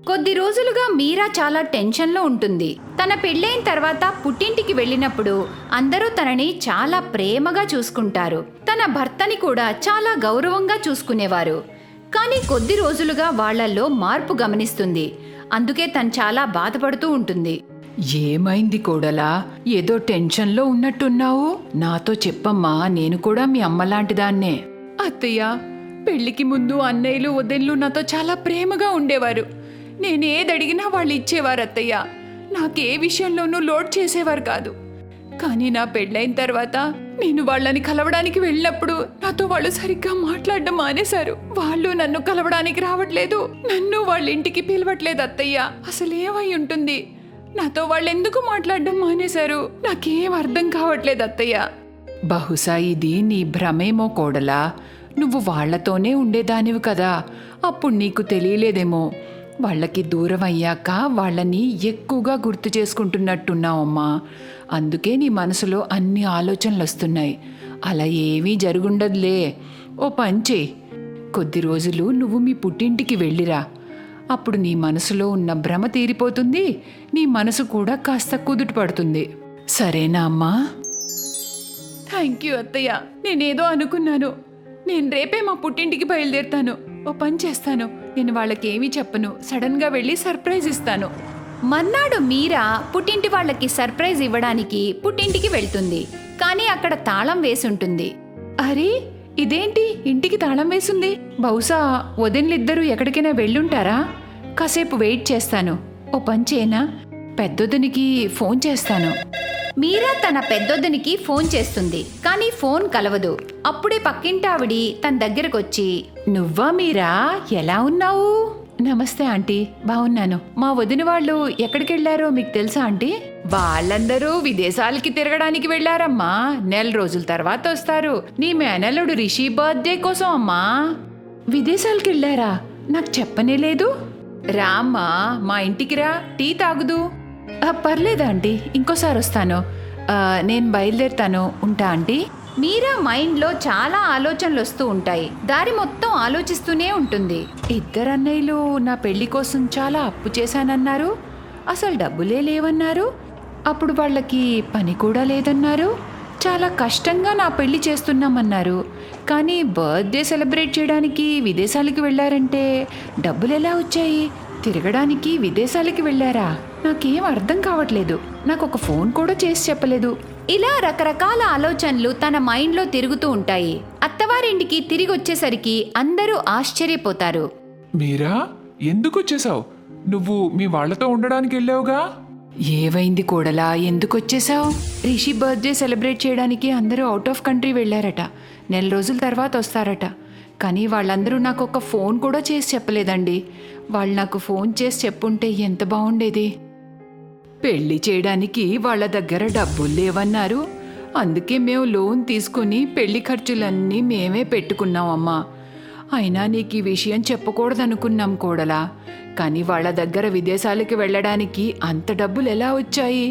కొద్ది రోజులుగా మీరా చాలా టెన్షన్లో ఉంటుంది. తన పెళ్ళైన తర్వాత పుట్టింటికి వెళ్ళినప్పుడు అందరూ తనని చాలా ప్రేమగా చూసుకుంటారు. తన భర్తని కూడా చాలా గౌరవంగా చూసుకునేవారు. కానీ కొద్ది రోజులుగా వాళ్లల్లో మార్పు గమనిస్తుంది. అందుకే తను చాలా బాధపడుతూ ఉంటుంది. ఏమైంది కోడలా? ఏదో టెన్షన్లో ఉన్నట్టున్నావు. నాతో చెప్పమ్మా, నేను కూడా మీ అమ్మలాంటిదాన్నే. అత్తయ్య, పెళ్లికి ముందు అన్నయ్యలు వదిన్లు నాతో చాలా ప్రేమగా ఉండేవారు. నేనేదడిగినా వాళ్ళు ఇచ్చేవారు అత్తయ్య. నాకే విషయంలోనూ లోడ్ చేసేవారు కాదు. కానీ నా పెళ్ళైన తర్వాత నేను వాళ్ళని కలవడానికి వెళ్ళినప్పుడు నాతో వాళ్ళు సరిగ్గా మాట్లాడడం మానేశారు. వాళ్ళు నన్ను కలవడానికి రావట్లేదు, నన్ను వాళ్ళ ఇంటికి పిలవట్లేదు అత్తయ్య. అసలు ఏమై ఉంటుంది? నాతో వాళ్ళు ఎందుకు మాట్లాడడం మానేశారు? నాకేం అర్థం కావట్లేదు అత్తయ్య. బహుశా ఇది నీ భ్రమేమో కోడలా. నువ్వు వాళ్లతోనే ఉండేదానివి కదా, అప్పుడు నీకు తెలియలేదేమో. వాళ్ళకి దూరం అయ్యాక వాళ్ళని ఎక్కువగా గుర్తు చేసుకుంటున్నట్టున్నావమ్మా. అందుకే నీ మనసులో అన్ని ఆలోచనలు వస్తున్నాయి. అలా ఏమీ జరుగుండదులే. ఓ పంచే, కొద్ది రోజులు నువ్వు మీ పుట్టింటికి వెళ్ళిరా. అప్పుడు నీ మనసులో ఉన్న భ్రమ తీరిపోతుంది. నీ మనసు కూడా కాస్త కుదుట పడుతుంది. సరేనా అమ్మా? థ్యాంక్ యూ అత్తయ్య. నేనేదో అనుకున్నాను. నేను రేపే మా పుట్టింటికి బయలుదేరుతాను. ఓ పని చేస్తాను, నేను వాళ్ళకి ఏమీ చెప్పను. సడన్గా వెళ్ళి సర్ప్రైజ్ ఇస్తాను. మర్నాడు మీరా పుట్టింటి వాళ్ళకి సర్ప్రైజ్ ఇవ్వడానికి పుట్టింటికి వెళ్తుంది. కానీ అక్కడ తాళం వేసుంటుంది. అరే, ఇదేంటి ఇంటికి తాళం వేసుంది? బహుశా వదినలిద్దరూ ఎక్కడికైనా వెళ్ళుంటారా? కాసేపు వెయిట్ చేస్తాను. ఓ పంచేనా, పెద్దొదినికి ఫోన్ చేస్తాను. మీరా తన పెద్దొద్దునికి ఫోన్ చేస్తుంది. కానీ ఫోన్ కలవదు. అప్పుడే పక్కింటావిడి తన దగ్గరకొచ్చి, నువ్వా మీరా? ఎలా ఉన్నావు? నమస్తే ఆంటీ, బాగున్నాను. మా వదిన వాళ్ళు ఎక్కడికెళ్లారో మీకు తెలుసా ఆంటీ? వాళ్ళందరూ విదేశాలకి తిరగడానికి వెళ్లారమ్మా. 1 నెల రోజుల తర్వాత వస్తారు. నీ మేనల్లుడు రిషి బర్త్డే కోసం అమ్మా. విదేశాలకి వెళ్ళారా? నాకు చెప్పనే లేదు. రామ్మా, మా ఇంటికి రా, టీ తాగుదు. పర్లేదా ఆంటీ, ఇంకోసారి వస్తాను. నేను బయలుదేరుతాను, ఉంటా ఆంటీ. మీరా మైండ్లో చాలా ఆలోచనలు వస్తూ ఉంటాయి. దారి మొత్తం ఆలోచిస్తూనే ఉంటుంది. ఇద్దరు అన్నయ్యలు నా పెళ్లి కోసం చాలా అప్పు చేశానన్నారు. అసలు డబ్బులే లేవన్నారు. అప్పుడు వాళ్ళకి పని కూడా లేదన్నారు. చాలా కష్టంగా నా పెళ్లి చేస్తున్నామన్నారు. కానీ బర్త్డే సెలబ్రేట్ చేయడానికి విదేశాలకి వెళ్ళారంటే డబ్బులు ఎలా వచ్చాయి? తిరగడానికి విదేశాలకి వెళ్ళారా? నాకేం అర్థం కావట్లేదు. నాకు ఒక ఫోన్ కూడా చేసి చెప్పలేదు. ఇలా రకరకాల ఆలోచనలు తన మైండ్లో తిరుగుతూ ఉంటాయి. అత్తవారింటికి తిరిగి వచ్చేసరికి అందరూ ఆశ్చర్యపోతారు. మీరా, ఎందుకు వచ్చేసావు? నువ్వు మీ వాళ్లతో ఉండడానికి వెళ్ళావుగా? ఏవైంది కోడలా, ఎందుకు వచ్చేసావు? రిషి బర్త్డే సెలబ్రేట్ చేయడానికి అందరూ అవుట్ ఆఫ్ కంట్రీ వెళ్ళారట. 1 నెల రోజుల తర్వాత వస్తారట. కానీ వాళ్ళందరూ నాకు ఒక ఫోన్ కూడా చేసి చెప్పలేదండి. వాళ్ళు నాకు ఫోన్ చేసి చెప్పుంటే ఎంత బాగుండేది. పెళ్లి చేయడానికి వాళ్ళ దగ్గర డబ్బులు లేవన్నారు. అందుకే మేము లోన్ తీసుకుని పెళ్లి ఖర్చులన్నీ మేమే పెట్టుకున్నామమ్మా. అయినా నీకు ఈ విషయం చెప్పకూడదనుకున్నాం కోడలా. కానీ వాళ్ళ దగ్గర విదేశాలకి వెళ్ళడానికి అంత డబ్బులు ఎలా వచ్చాయి?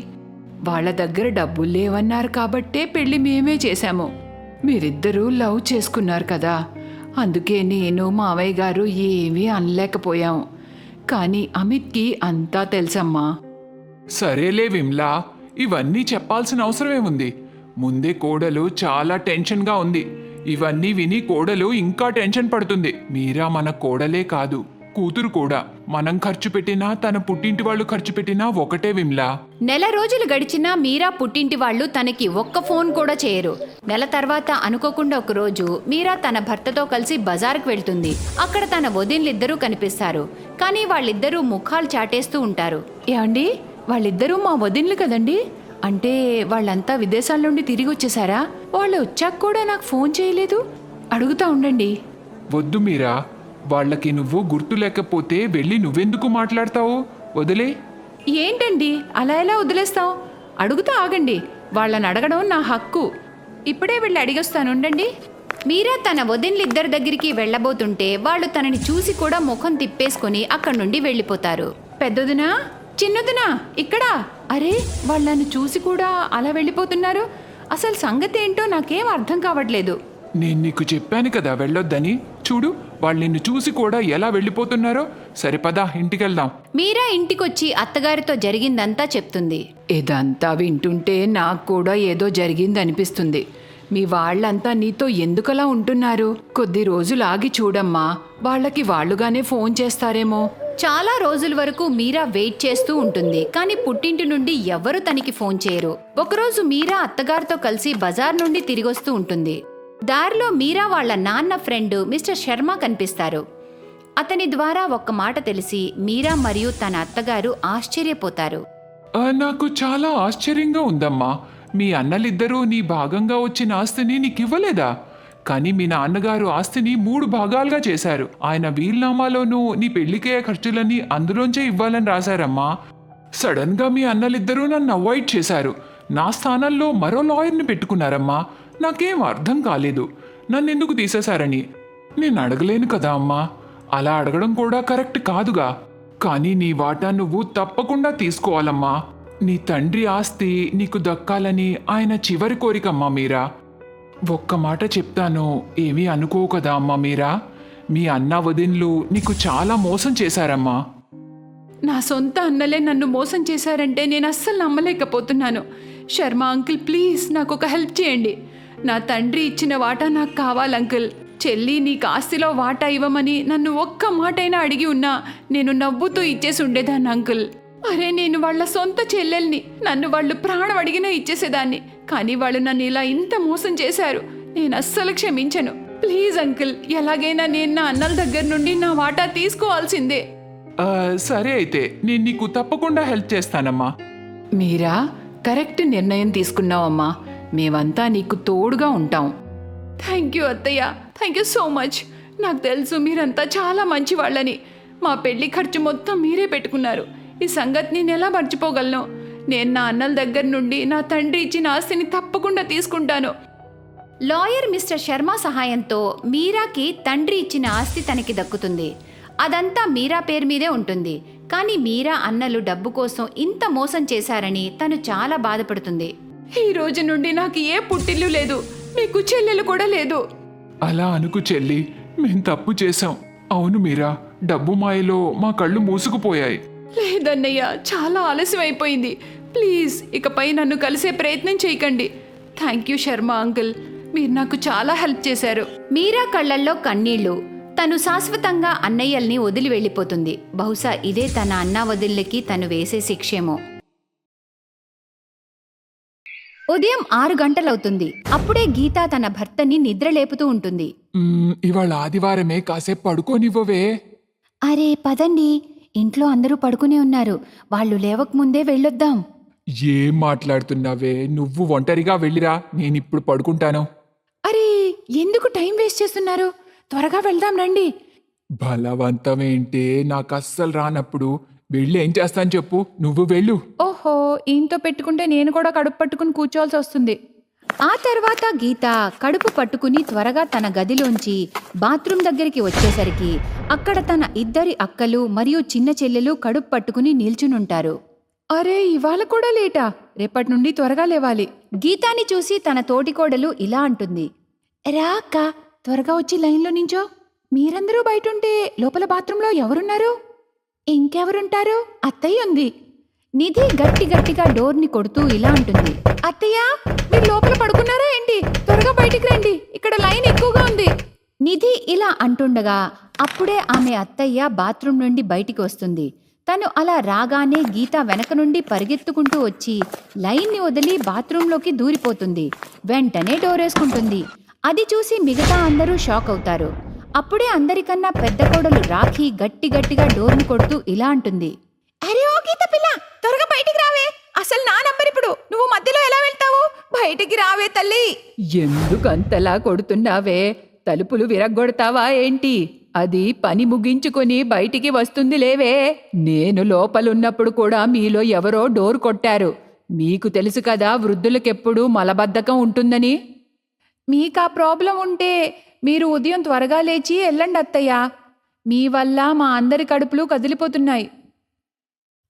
వాళ్ళ దగ్గర డబ్బులు లేవన్నారు కాబట్టే పెళ్లి మేమే చేశాము. మీరిద్దరూ లవ్ చేసుకున్నారు కదా, అందుకే నేను మావయ్య గారు ఏమీ అనలేకపోయాం. కానీ అమిత్కి అంతా తెలుసమ్మా. సరేలే విమ్లా, ఇవన్నీ చెప్పాల్సిన అవసరమేముంది? ముందే కోడలు చాలా టెన్షన్గా ఉంది. ఇవన్నీ విని కోడలు ఇంకా టెన్షన్ పడుతుంది. మీరా మన కోడలే కాదు, కూతురు కూడా. మనం ఖర్చు పెట్టినా తన పుట్టింటి వాళ్ళు ఖర్చు పెట్టినా ఒకటే విమ్లా. 1 నెల రోజులు గడిచినా మీరా పుట్టింటి వాళ్ళు తనకి ఒక్క ఫోన్ కూడా చేయరు. నెల తర్వాత అనుకోకుండా ఒక రోజు మీరా తన భర్తతో కలిసి బజార్కి వెళ్తుంది. అక్కడ తన వదినలిద్దరూ కనిపిస్తారు. కానీ వాళ్ళిద్దరూ ముఖాలు చాటేస్తూ ఉంటారు. ఏమండి, వాళ్ళిద్దరూ మా వదినలు కదండి? అంటే వాళ్ళంతా విదేశాల నుండి తిరిగి వచ్చేసారా? వాళ్ళు వచ్చాక కూడా నాకు ఫోన్ చేయలేదు. అడుగుతా ఉండండి. వద్దు మీరా, వాళ్ళకి నువ్వు గుర్తు లేకపోతే వెళ్ళి నువ్వెందుకు మాట్లాడతావు? వదిలే. ఏంటండి, అలా ఎలా వదిలేస్తాం? అడుగుతా, ఆగండి. వాళ్ళని అడగడం నా హక్కు. ఇప్పుడే వెళ్ళి అడిగొస్తాను, ఉండండి. మీరా తన వదినలిద్దరి దగ్గరికి వెళ్ళబోతుంటే వాళ్ళు తనని చూసి కూడా ముఖం తిప్పేసుకుని అక్కడి నుండి వెళ్ళిపోతారు. పెద్దదినా, చిన్నదినా, ఇక్కడా? అరే, వాళ్ళని చూసి కూడా అలా వెళ్ళిపోతున్నారు. అసలు సంగతి ఏంటో నాకేం అర్థం కావట్లేదు. నేను నీకు చెప్పాను కదా వెళ్ళొద్దని. చూడు, వాళ్ళు నిన్ను చూసి కూడా ఎలా వెళ్ళిపోతున్నారో. సరిపదా ఇంటికెళ్దాం. మీరా ఇంటికొచ్చి అత్తగారితో జరిగిందంతా చెప్తుంది. ఇదంతా వింటుంటే నాకు కూడా ఏదో జరిగిందనిపిస్తుంది. మీ వాళ్ళంతా నీతో ఎందుకలా ఉంటున్నారు? కొద్ది రోజులు ఆగి చూడమ్మా, వాళ్ళకి వాళ్ళుగానే ఫోన్ చేస్తారేమో. చాలా రోజుల వరకు మీరా వెయిట్ చేస్తూ ఉంటుంది, కానీ పుట్టింటి నుండి ఎవరు తనకి ఫోన్ చేయరు. ఒకరోజు మీరా అత్తగారితో కలిసి బజార్ నుండి తిరిగొస్తూ ఉంటుంది. దారిలో మీరా వాళ్ళ నాన్న ఫ్రెండ్ మిస్టర్ శర్మ కనిపిస్తారు. అతని ద్వారా ఒక్క మాట తెలిసి మీరా మరియు తన అత్తగారు ఆశ్చర్యపోతారు. నాకు చాలా ఆశ్చర్యంగా ఉందమ్మా. మీ అన్నలిద్దరూ నీ భాగంగా వచ్చిన ఆస్తిని నీకివ్వలేదా? కానీ మీ నాన్నగారు ఆస్తిని 3 భాగాలుగా చేశారు. ఆయన వీల్నామాలోనూ నీ పెళ్లికే ఖర్చులన్నీ అందులోంచే ఇవ్వాలని రాశారమ్మా. సడన్ గా మీ అన్నలిద్దరూ నన్ను అవాయిడ్ చేశారు. నా స్థానంలో మరో లాయర్ని పెట్టుకున్నారమ్మా. నాకేం అర్థం కాలేదు నన్నెందుకు తీసేశారని. నేను అడగలేను కదా అమ్మా. అలా అడగడం కూడా కరెక్ట్ కాదుగా. కానీ నీ వాటా నువ్వు తప్పకుండా తీసుకోవాలమ్మా. నీ తండ్రి ఆస్తి నీకు దక్కాలని ఆయన చివరి కోరికమ్మా మీరా. ఒక్క మాట చెప్తాను, ఏమీ అనుకోవు కదా అమ్మా మీరా. మీ అన్న వదిన్లు నీకు చాలా మోసం చేశారమ్మా. నా సొంత అన్నలే నన్ను మోసం చేశారంటే నేను అస్సలు నమ్మలేకపోతున్నాను. శర్మ అంకుల్, ప్లీజ్ నాకు ఒక హెల్ప్ చేయండి. నా తండ్రి ఇచ్చిన వాటా నాకు కావాలి అంకుల్. చెల్లి నీకు ఆస్తిలో వాటా ఇవ్వమని నన్ను ఒక్క మాటైనా అడిగి ఉన్నా నేను నవ్వుతూ ఇచ్చేసి ఉండేదాన్ని అంకుల్. అరే, నేను వాళ్ళ సొంత చెల్లెల్ని. నన్ను వాళ్ళు ప్రాణం అడిగినా ఇచ్చేసేదాన్ని. కానీ వాళ్ళు నన్ను ఇలా ఇంత మోసం చేశారు. నేను అస్సలు క్షమించను. ప్లీజ్ అంకుల్, ఎలాగైనా నేను నా అన్నల దగ్గర నుండి నా వాటా తీసుకోవాల్సిందే. సరే అయితే నేను నీకు తప్పకుండా హెల్ప్ చేస్తానమ్మా. మీరా, కరెక్ట్ నిర్ణయం తీసుకున్నావమ్మా. మేమంతా నీకు తోడుగా ఉంటాం. థ్యాంక్ యూ అత్తయ్య, థ్యాంక్ యూ సో మచ్. నాకు తెలుసు మీరంతా చాలా మంచి వాళ్ళని. మా పెళ్లి ఖర్చు మొత్తం మీరే పెట్టుకున్నారు. ఈ సంగతి నేను ఎలా మర్చిపోగలను? నేను నా అన్నల దగ్గర నుండి నా తండ్రి ఇచ్చిన ఆస్తిని తప్పకుండా తీసుకుంటాను. లాయర్ మిస్టర్ శర్మ సహాయంతో మీరాకి తండ్రి ఇచ్చిన ఆస్తి తనకి దక్కుతుంది. అదంతా మీరా పేరు మీదే ఉంటుంది. కానీ మీరా అన్నలు డబ్బు కోసం ఇంత మోసం చేశారని తను చాలా బాధపడుతుంది. ఈ రోజు నుండి నాకు ఏ పుట్టిల్లు లేదు, మీకు చెల్లెలు కూడా లేదు. అలా అనుకు చెల్లి, మేం తప్పు చేశాం. అవును మీరా, డబ్బు మాయలో మా కళ్ళు మూసుకుపోయాయి. లేదన్నయ్య, చాలా ఆలస్యం అయిపోయింది. ప్లీజ్ ఇకపై నన్ను కలిసే ప్రయత్నం చేయకండి. థ్యాంక్ యూ శర్మ అంకుల్, మీరు నాకు చాలా హెల్ప్ చేశారు. మీరా కళ్ళల్లో కన్నీళ్లు. తను శాశ్వతంగా అన్నయ్యల్ని వదిలి వెళ్ళిపోతుంది. బహుశా ఇదే తన అన్నా వదిల్లకి తను వేసే శిక్షేమో. ఉదయం 6 గంటలవుతుంది. అప్పుడే గీత తన భర్తని నిద్రలేపుతూ ఉంటుంది. ఇవాళ ఆదివారమే, కాసేపు పడుకోనివ్వవే. అరే పదండి, ఇంట్లో అందరూ పడుకునే ఉన్నారు. వాళ్ళు లేవకముందే వెళ్ళొద్దాం. ఏం మాట్లాడుతున్నావే? నువ్వు ఒంటరిగా వెళ్ళిరా, నేనిప్పుడు పడుకుంటాను. అరే, ఎందుకు టైం వేస్ట్ చేస్తున్నారు? త్వరగా వెళ్దాం రండి. బలవంతమేంటే? నాకు అస్సలు రానప్పుడు వెళ్ళి ఏం చేస్తాను చెప్పు. నువ్వు వెళ్ళు. ఓహో, ఈయనతో పెట్టుకుంటే నేను కూడా కడుపు పట్టుకుని కూర్చోవాల్సి వస్తుంది. ఆ తర్వాత గీత కడుపు పట్టుకుని త్వరగా తన గదిలోంచి బాత్రూమ్ దగ్గరికి వచ్చేసరికి అక్కడ తన 2 అక్కలు మరియు చిన్న చెల్లెలు కడుపు పట్టుకుని నిల్చునుంటారు. అరే, ఇవాళ కూడా లేటా? రేపటి నుండి త్వరగా లేవాలి. గీతాని చూసి తన తోటికోడలు ఇలా అంటుంది. రా అక్క, త్వరగా వచ్చి లైన్లో నించో. మీరందరూ బయటుంటే లోపల బాత్రూంలో ఎవరున్నారు? ఇంకెవరుంటారు? అత్తయ్య ఉంది. నిధి గట్టిగా డోర్ని కొడుతూ ఇలా అంటుంది. అత్తయ్య, మీరు లోపల పడుకున్నారా ఏంటి? త్వరగా బయటికి రండి, ఇక్కడ లైన్ ఎక్కువగా ఉంది. నిధి ఇలా అంటుండగా అప్పుడే ఆమె అత్తయ్య బాత్రూమ్ నుండి బయటికి వస్తుంది. తను అలా రాగానే గీత వెనక నుండి పరిగెత్తుకుంటూ వచ్చి లైన్ని వదిలి బాత్రూంలోకి దూరిపోతుంది. వెంటనే డోరేసుకుంటుంది. అది చూసి మిగతా అందరూ షాక్ అవుతారు. అప్పుడే అందరికన్నా పెద్ద కోడలు రాఖీ గట్టిగా డోర్ని కొడుతూ ఇలా అంటుంది. అరే ఓ గీత పిల్ల, త్వరగా బయటికి రావే. అసలు నా నంబర్ ఇప్పుడు, నువ్వు మధ్యలో ఎలా వెళ్తావు? బయటికి రావే తల్లి. ఎందుకంతలా కొడుతున్నావే? తలుపులు విరగ్గొడతావా ఏంటి? అది పని ముగించుకొని బయటికి వస్తుంది లేవే. నేను లోపలున్నప్పుడు కూడా మీలో ఎవరో డోర్ కొట్టారు. మీకు తెలుసు కదా వృద్ధులకెప్పుడు మలబద్ధకం ఉంటుందని. మీకా ప్రాబ్లం ఉంటే మీరు ఉదయం త్వరగా లేచి వెళ్ళండి అత్తయ్య. మీ వల్ల మా అందరి కడుపులు కదిలిపోతున్నాయి.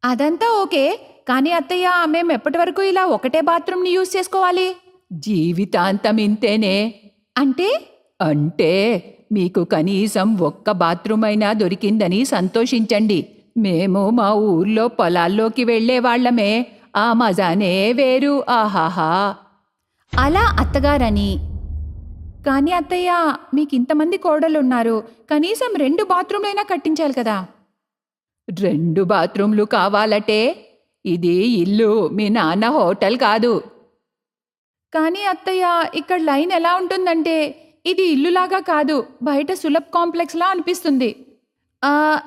అదంతా ఓకే, కానీ అత్తయ్య, మేము ఎప్పటి వరకు ఇలా ఒకటే బాత్రూమ్ని యూజ్ చేసుకోవాలి? జీవితాంతం ఇంతేనే. అంటే మీకు కనీసం ఒక్క బాత్రూమ్ అయినా దొరికిందని సంతోషించండి. మేము మా ఊర్లో పొలాల్లోకి వెళ్ళేవాళ్లమే. ఆ మజానే వేరు. ఆహాహా. అలా అత్తగారని, కానీ అత్తయ్య, మీకింతమంది కోడలున్నారు, కనీసం 2 బాత్రూమ్లైనా కట్టించాలి కదా. 2 బాత్రూమ్లు కావాలటే? ఇది ఇల్లు, మీ నాన్న హోటల్ కాదు. కానీ అత్తయ్య, ఇక్కడ లైన్ ఎలా ఉంటుందంటే ఇది ఇల్లులాగా కాదు, బయట సులభ్ కాంప్లెక్స్లా అనిపిస్తుంది.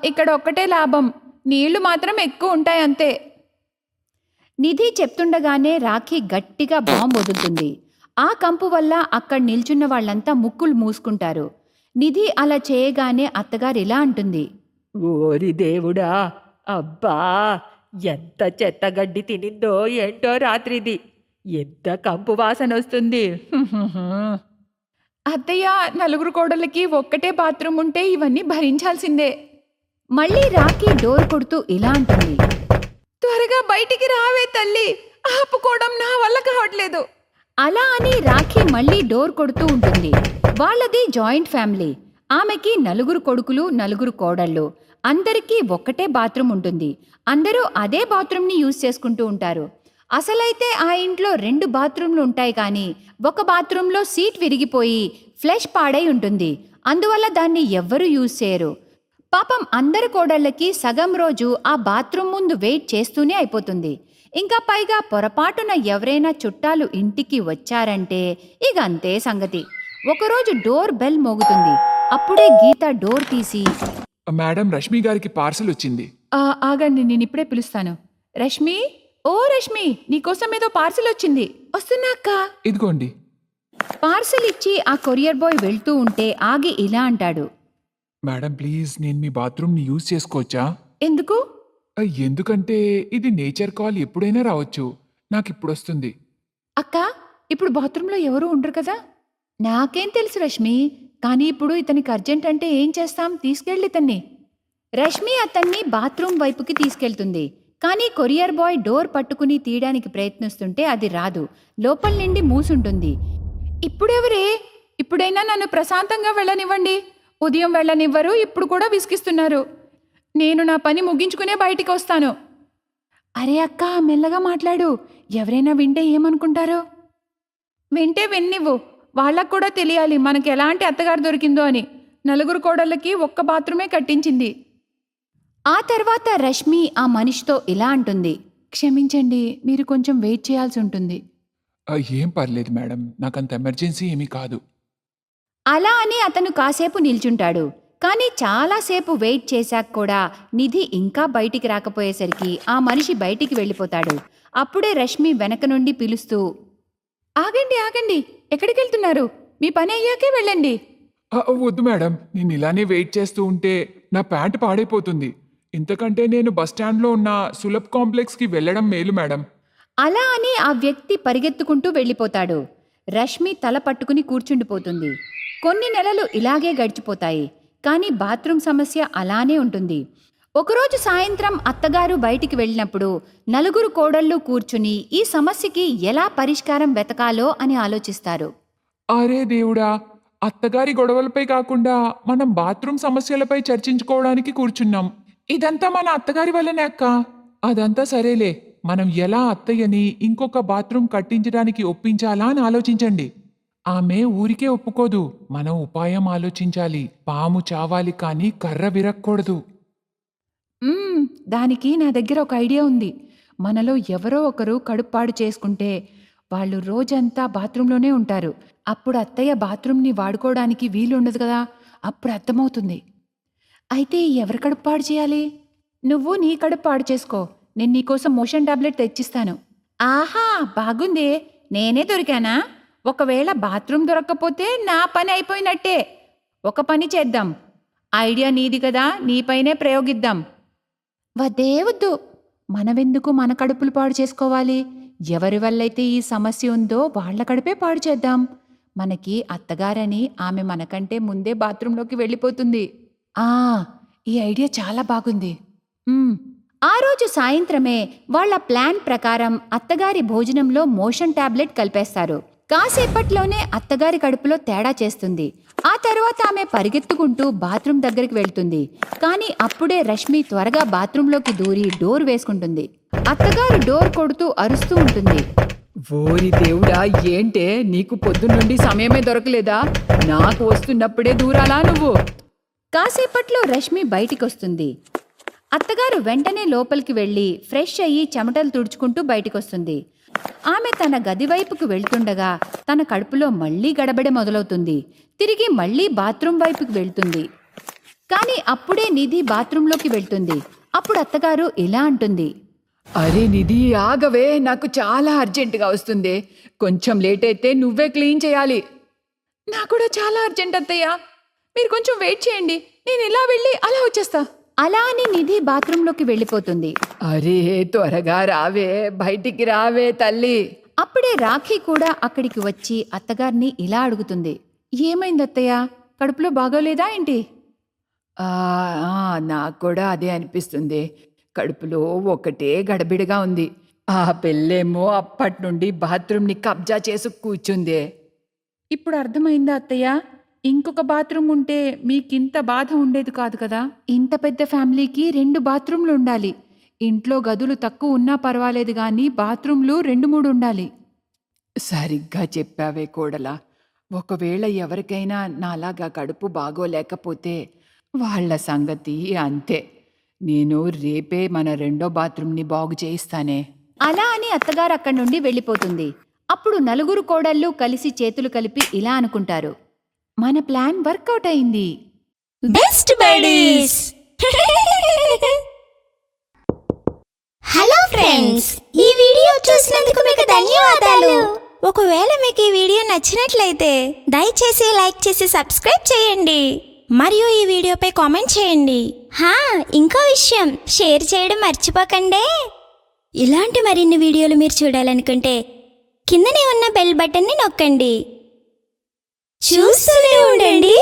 ఇక్కడ ఒక్కటే లాభం, నీళ్లు మాత్రం ఎక్కువ ఉంటాయి అంతే. నిధి చెప్తుండగానే రాఖీ గట్టిగా బాంబు వదులుతుంది. ఆ కంపు వల్ల అక్కడ నిల్చున్న వాళ్ళంతా ముక్కులు మూసుకుంటారు. నిధి అలా చేయగానే అత్తగారు ఇలా అంటుంది. ఓరి దేవుడా, అబ్బా, ఎంత చెత్తగడ్డి తినిందో ఏంటో రాత్రిది. ఎంత కంపు వాసన వస్తుంది. అత్తయ్య, 4 కోడళ్ళకి ఒక్కటే బాత్రూమ్ ఉంటే ఇవన్నీ భరించాల్సిందే. మళ్ళీ రాఖీ డోర్ కొడుతూ ఇలా అంటుంది. త్వరగా బయటికి రావే తల్లి, ఆపుకోవడం నా వల్ల కావట్లేదు. అలా అని రాఖీ మళ్ళీ డోర్ కొడుతూ ఉంటుంది. వాళ్ళది జాయింట్ ఫ్యామిలీ. ఆమెకి 4 కొడుకులు, 4 కోడళ్ళు. అందరికీ ఒక్కటే బాత్రూమ్ ఉంటుంది. అందరూ అదే బాత్రూమ్ని యూజ్ చేసుకుంటూ ఉంటారు. అసలైతే ఆ ఇంట్లో 2 బాత్రూమ్లు ఉంటాయి, కానీ ఒక బాత్రూంలో సీట్ విరిగిపోయి ఫ్లష్ పాడై ఉంటుంది. అందువల్ల దాన్ని ఎవ్వరూ యూజ్ చేయరు. పాపం అందరి కోడళ్ళకి సగం రోజు ఆ బాత్రూమ్ ముందు వెయిట్ చేస్తూనే అయిపోతుంది. ఇంకా పైగా పొరపాటున ఎవరైనా చుట్టాలు ఇంటికి వచ్చారంటే ఇక అంతే సంగతి. ఒకరోజు డోర్ బెల్ మోగుతుంది. అప్పుడే గీత డోర్ తీసి, మేడం, రష్మి గారికి పార్సల్ వచ్చింది. ఆగండి, నేను ఇప్పుడే పిలుస్తాను. రష్మి, ఓ రష్మి, నీకోసం ఏదో పార్సిల్ వచ్చింది. వస్తున్నా అక్క. ఇదిగోండి. పార్సల్ ఇచ్చి ఆ కొరియర్ బాయ్ వెళ్తూ ఉంటే ఆగి ఇలా అంటాడు. మేడం ప్లీజ్, నేను మీ బాత్రూమ్ని యూజ్ చేసుకోవచ్చా? ఎందుకు? ఎందుకంటే ఇది నేచర్ కాల్, ఎప్పుడైనా రావచ్చు. నాకు ఇప్పుడు వస్తుంది. అక్క, ఇప్పుడు బాత్రూంలో ఎవరూ ఉండరు కదా. నాకేం తెలుసు రష్మి, కానీ ఇప్పుడు ఇతనికి అర్జెంట్ అంటే ఏం చేస్తాం? తీసుకెళ్ళి ఇతన్ని. రష్మి అతన్ని బాత్రూమ్ వైపుకి తీసుకెళ్తుంది. కానీ కొరియర్ బాయ్ డోర్ పట్టుకుని తీయడానికి ప్రయత్నిస్తుంటే అది రాదు. లోపల నుండి మూసుంటుంది. ఇప్పుడెవరే? ఇప్పుడైనా నన్ను ప్రశాంతంగా వెళ్ళనివ్వండి. ఉదయం వెళ్ళనివ్వరు, ఇప్పుడు కూడా విసిగిస్తున్నారు. నేను నా పని ముగించుకునే బయటికి వస్తాను. అరే అక్క, మెల్లగా మాట్లాడు. ఎవరైనా వింటే ఏమనుకుంటారో? వింటే విన్నివ్వు. వాళ్ళకు కూడా తెలియాలి మనకి ఎలాంటి అత్తగారు దొరికిందో అని. 4 కోడళ్ళకి ఒక్క బాత్రూమే కట్టించింది. ఆ తర్వాత రష్మి ఆ మనిషితో ఇలా అంటుంది. క్షమించండి, మీరు కొంచెం వెయిట్ చేయాల్సి ఉంటుంది. ఏం పర్లేదు మేడం, నాకంత ఎమర్జెన్సీ ఏమీ కాదు. అలా అని అతను కాసేపు నిల్చుంటాడు. కానీ చాలాసేపు వెయిట్ చేశాక కూడా నిధి ఇంకా బయటికి రాకపోయేసరికి ఆ మనిషి బయటికి వెళ్ళిపోతాడు. అప్పుడే రష్మి వెనక నుండి పిలుస్తూ, ఆగండి ఆగండి, ఎక్కడికి వెళ్తున్నారు? మీ పని అయ్యాకే వెళ్ళండి. వద్దు మేడం, నేను ఇలానే వెయిట్ చేస్తూ ఉంటే నా ప్యాంట్ పాడైపోతుంది. ఇంతకంటే నేను బస్టాండ్లో ఉన్న సులభ్ కాంప్లెక్స్కి వెళ్ళడం మేలు మేడం. అలా అని ఆ వ్యక్తి పరిగెత్తుకుంటూ వెళ్ళిపోతాడు. రష్మి తల పట్టుకుని కూర్చుండిపోతుంది. కొన్ని నెలలు ఇలాగే గడిచిపోతాయి. కానీ బాత్రూమ్ సమస్య అలానే ఉంటుంది. ఒకరోజు సాయంత్రం అత్తగారు బయటికి వెళ్ళినప్పుడు 4 కోడళ్ళు కూర్చుని ఈ సమస్యకి ఎలా పరిష్కారం వెతకాలో అని ఆలోచిస్తారు. అరే దేవుడా, అత్తగారి గొడవలపై కాకుండా మనం బాత్రూమ్ సమస్యలపై చర్చించుకోవడానికి కూర్చున్నాం. ఇదంతా మన అత్తగారి వల్లనే అక్క. అదంతా సరేలే, మనం ఎలా అత్తయ్యని ఇంకొక బాత్రూమ్ కట్టించడానికి ఒప్పించాలా అని ఆలోచించండి. ఆమె ఊరికే ఒప్పుకోదు, మనం ఉపాయం ఆలోచించాలి. పాము చావాలి కానీ కర్ర విరక్కూడదు. దానికి నా దగ్గర ఒక ఐడియా ఉంది. మనలో ఎవరో ఒకరు కడుపాడు చేసుకుంటే వాళ్ళు రోజంతా బాత్రూంలోనే ఉంటారు. అప్పుడు అత్తయ్య బాత్రూంని వాడుకోవడానికి వీలుండదు కదా. అప్పుడు అర్థమవుతుంది. అయితే ఎవరు కడుపాడు చేయాలి? నువ్వు నీ కడుపాడు చేసుకో. నేను నీకోసం మోషన్ టాబ్లెట్ తెచ్చిస్తాను. ఆహా, బాగుంది. నేనే దొరికానా? ఒకవేళ బాత్రూమ్ దొరక్కపోతే నా పని అయిపోయినట్టే. ఒక పని చేద్దాం. ఐడియా నీది కదా, నీపైనే ప్రయోగిద్దాం. వద్దు, మనవెందుకు మన కడుపులు పాడు చేసుకోవాలి? ఎవరి వల్లైతే ఈ సమస్య ఉందో వాళ్ల కడుపే పాడు చేద్దాం. మనకి అత్తగారని ఆమె మనకంటే ముందే బాత్రూంలోకి వెళ్ళిపోతుంది. ఈ ఐడియా చాలా బాగుంది. ఆ రోజు సాయంత్రమే వాళ్ళ ప్లాన్ ప్రకారం అత్తగారి భోజనంలో మోషన్ టాబ్లెట్ కలిపేస్తారు. కాసేపట్లోనే అత్తగారి కడుపులో తేడా చేస్తుంది. ఆ తర్వాత ఆమె పరిగెత్తుకుంటూ బాత్రూమ్ దగ్గరికి వెళ్తుంది. కానీ అప్పుడే రష్మి త్వరగా బాత్రూంలోకి దూరి డోర్ వేసుకుంటుంది. అత్తగారు డోర్ కొడుతూ అరుస్తూ ఉంటుంది. ఓరి దేవుడా, ఏంటే నీకు పొద్దున్నుండి సమయమే దొరకలేదా? నాకు వస్తున్నప్పుడే దూరాలా నువ్వు? కాసేపట్లో రష్మి బయటికొస్తుంది. అత్తగారు వెంటనే లోపలికి వెళ్ళి ఫ్రెష్ అయ్యి చెమటలు తుడుచుకుంటూ బయటికొస్తుంది. ఆమె తన గది వైపుకు వెళ్తుండగా తన కడుపులో మళ్లీ గడబడ మొదలవుతుంది. తిరిగి మళ్లీ బాత్రూమ్ వైపుకు వెళ్తుంది. కానీ అప్పుడే నిధి బాత్రూంలోకి వెళ్తుంది. అప్పుడు అత్తగారు ఇలా అంటుంది. అరే నిధి, ఆగవే, నాకు చాలా అర్జెంటుగా వస్తుంది. కొంచెం లేట్ అయితే నువ్వే క్లీన్ చేయాలి. నాకు కూడా చాలా అర్జెంట్ అత్తయ్య, మీరు కొంచెం వెయిట్ చేయండి, నేను ఇలా వెళ్ళి అలా వచ్చేస్తా. అలా అని నిధి బాత్రూంలోకి వెళ్ళిపోతుంది. అరే త్వరగా రావే, బయటికి రావే తల్లి. అప్పుడే రాఖీ కూడా అక్కడికి వచ్చి అత్తగారిని ఇలా అడుగుతుంది. ఏమైంది అత్తయ్య, కడుపులో బాగోలేదా ఏంటి? ఆ, నాకు కూడా అదే అనిపిస్తుంది. కడుపులో ఒకటే గడబిడగా ఉంది. ఆ పెళ్ళేమో అప్పటి నుండి బాత్రూమ్ని కబ్జా చేసి కూర్చుందే. ఇప్పుడు అర్థమైందా అత్తయ్య? ఇంకొక బాత్రూమ్ ఉంటే మీకింత బాధ ఉండేది కాదు కదా. ఇంత పెద్ద ఫ్యామిలీకి 2 బాత్రూంలు ఉండాలి. ఇంట్లో గదులు తక్కువ ఉన్నా పర్వాలేదు గాని బాత్రూంలు 2-3 ఉండాలి. సరిగ్గా చెప్పావే కోడలా. ఒకవేళ ఎవరికైనా నాలాగా కడుపు బాగోలేకపోతే వాళ్ళ సంగతి అంతే. నేను రేపే మన 2వ బాత్రూమ్ని బాగు చేయిస్తానే. అలా అని అత్తగారు అక్కడి నుండి వెళ్ళిపోతుంది. అప్పుడు నలుగురు కోడళ్ళు కలిసి చేతులు కలిపి ఇలా అనుకుంటారు. మన ప్లాన్ వర్కౌట్ అయింది. Best buddies. హలో ఫ్రెండ్స్, ఈ వీడియో చూసినందుకు మీకు ధన్యవాదాలు. ఒకవేళ మీకు ఈ వీడియో నచ్చినట్లయితే దయచేసి లైక్ చేసి సబ్స్క్రైబ్ చేయండి మరియు ఈ వీడియోపై కామెంట్ చేయండి. ఇంకో విషయం, షేర్ చేయడం మర్చిపోకండి. ఇలాంటి మరిన్ని వీడియోలు మీరు చూడాలనుకుంటే కిందనే ఉన్న బెల్ బటన్ని నొక్కండి. చూస్తూనే ఉండండి.